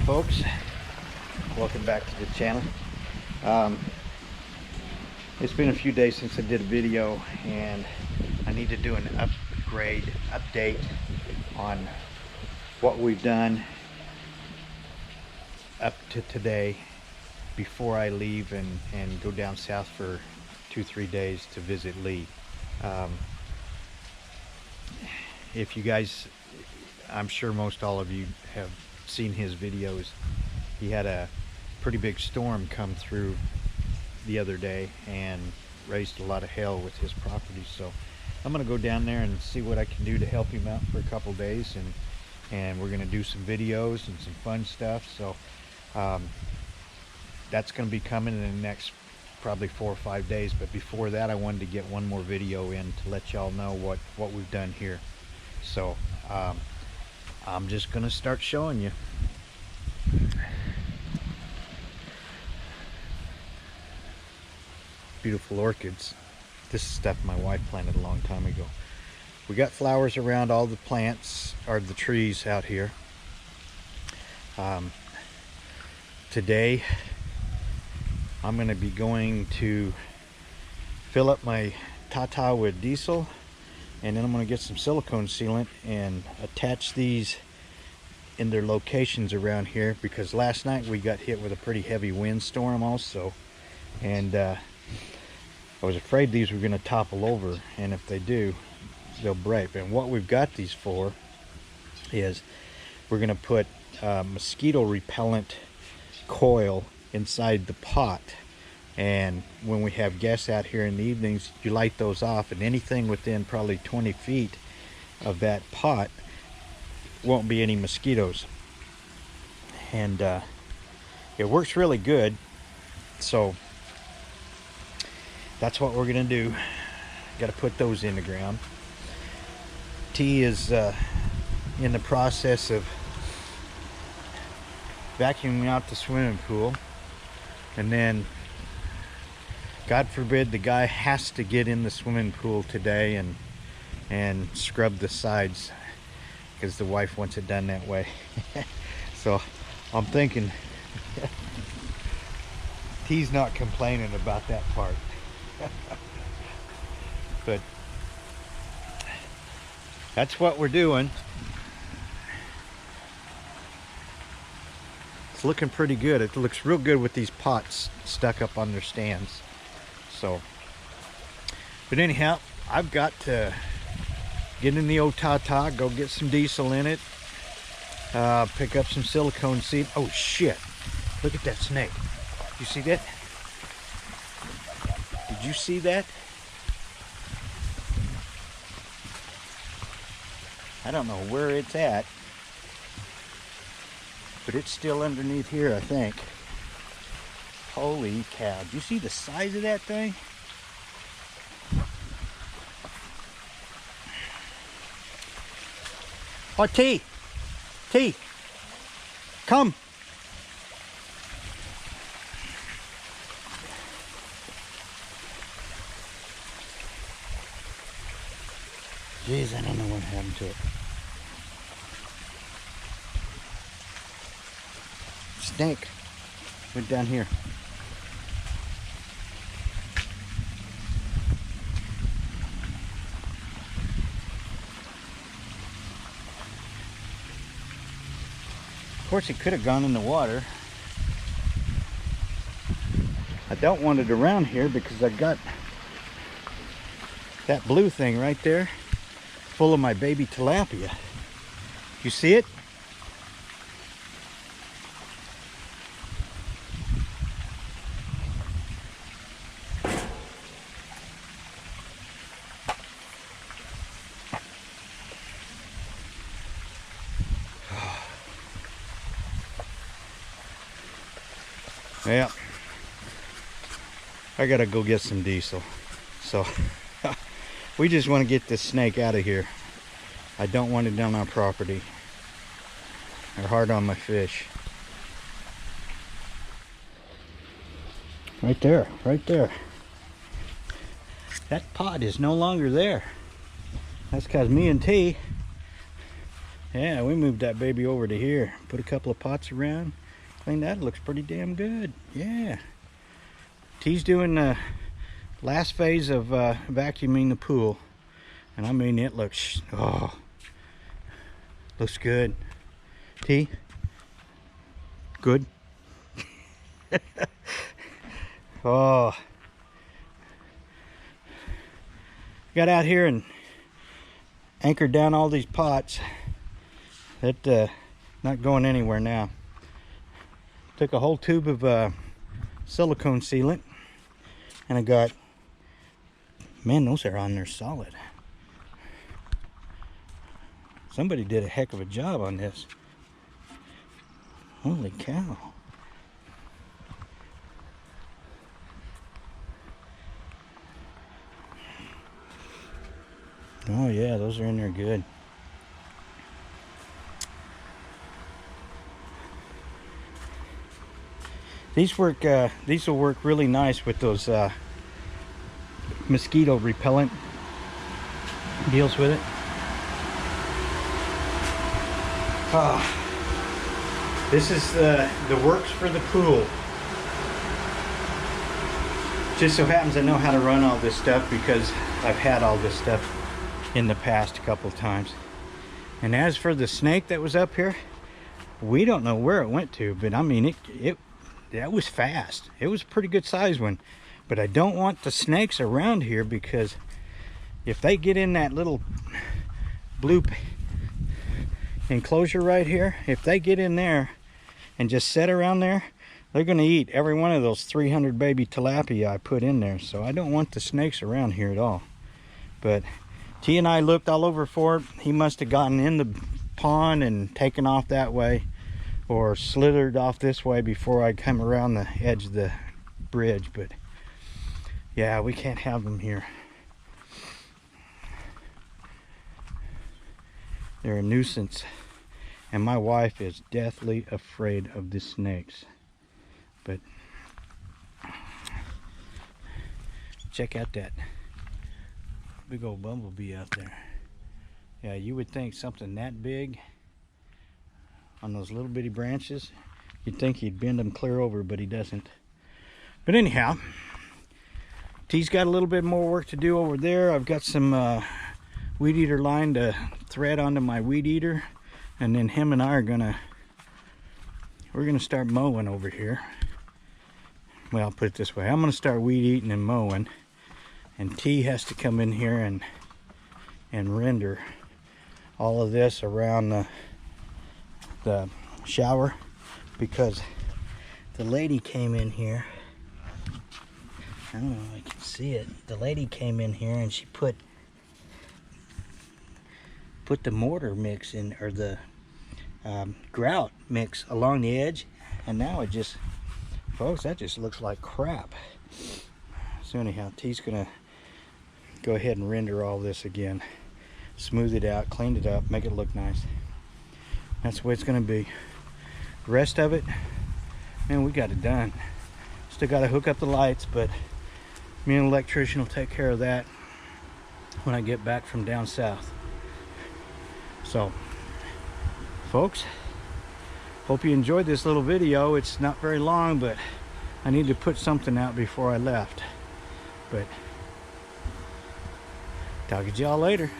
folks, welcome back to the channel. It's been a few days since I did a video, and I need to do an update on what we've done up to today before I leave and go down south for 2-3 days to visit Lee. If you guys, I'm sure most all of you have seen his videos. He had a pretty big storm come through the other day and raised a lot of hell with his property, so I'm gonna go down there and see what I can do to help him out for a couple days, and we're gonna do some videos and some fun stuff. So that's gonna be coming in the next probably 4 or 5 days. But before that, I wanted to get one more video in to let y'all know what we've done here. So I'm just gonna start showing you. Beautiful orchids. This is stuff my wife planted a long time ago. We got flowers around all the plants, or the trees out here. Today I'm going to be going to fill up my Tata with diesel, and then I'm going to get some silicone sealant and attach these in their locations around here, because last night we got hit with a pretty heavy windstorm also, and I was afraid these were going to topple over, and if they do, they'll break. And what we've got these for is we're going to put mosquito repellent coil inside the pot, and when we have guests out here in the evenings, you light those off, and anything within probably 20 feet of that pot won't be any mosquitoes. And it works really good. So that's what we're gonna do. Got to put those in the ground. T is in the process of vacuuming out the swimming pool, and then God forbid the guy has to get in the swimming pool today and scrub the sides, because the wife wants it done that way. So I'm thinking T's not complaining about that part. But that's what we're doing. It's looking pretty good. It looks real good with these pots stuck up on their stands. So, but anyhow, I've got to get in the old Tata, go get some diesel in it, pick up some silicone seed. Oh shit, look at that snake. You see that? Did you see that? I don't know where it's at, but it's still underneath here, I think. Holy cow, do you see the size of that thing? Oh, T, come. Jeez, I don't know what happened to it. Snake went down here. Of course, it could have gone in the water. I don't want it around here because I got that blue thing right there full of my baby tilapia. You see it? Yeah, I gotta go get some diesel. So we just want to get this snake out of here. I don't want it on our property. They're hard on my fish. Right there, right there. That pot is no longer there. That's because me and T Yeah, we moved that baby over to here. Put a couple of pots around. Clean that. It looks pretty damn good. Yeah. T's doing the last phase of vacuuming the pool. And I mean, it looks, oh, looks good. T? Good? Oh. Got out here and anchored down all these pots. That not going anywhere now. Took a whole tube of silicone sealant, and I got, man, those are on there solid. Somebody did a heck of a job on this. Holy cow. Oh yeah, those are in there good. These will work really nice with those mosquito repellent deals with it. This is the works for the pool. Just so happens I know how to run all this stuff because I've had all this stuff in the past a couple of times. And as for the snake that was up here, we don't know where it went to, but I mean that was fast. It was a pretty good size one. But I don't want the snakes around here, because if they get in that little blue enclosure right here, if they get in there and just sit around there, they're going to eat every one of those 300 baby tilapia I put in there. So I don't want the snakes around here at all. But T and I looked all over for it. He must have gotten in the pond and taken off that way, or slithered off this way before I come around the edge of the bridge. But yeah, we can't have them here. They're a nuisance, and my wife is deathly afraid of the snakes. But check out that big old bumblebee out there. Yeah, you would think something that big on those little bitty branches, you'd think he'd bend them clear over, but he doesn't. But anyhow, T's got a little bit more work to do over there. I've got some weed eater line to thread onto my weed eater, and then him and I are we're gonna start mowing over here. Well, I'll put it this way, I'm gonna start weed eating and mowing, and T has to come in here and render all of this around the shower, because the lady came in here. I don't know if I can see it. The lady came in here and she put the mortar mix in, or the grout mix along the edge, and now it just, folks, that just looks like crap. So anyhow, T's gonna go ahead and render all this again, smooth it out, clean it up, make it look nice. That's the way it's gonna be. The rest of it, man, we got it done. Still got to hook up the lights, but me and the electrician will take care of that when I get back from down south. So, folks, hope you enjoyed this little video. It's not very long, but I need to put something out before I left. But talk to y'all later.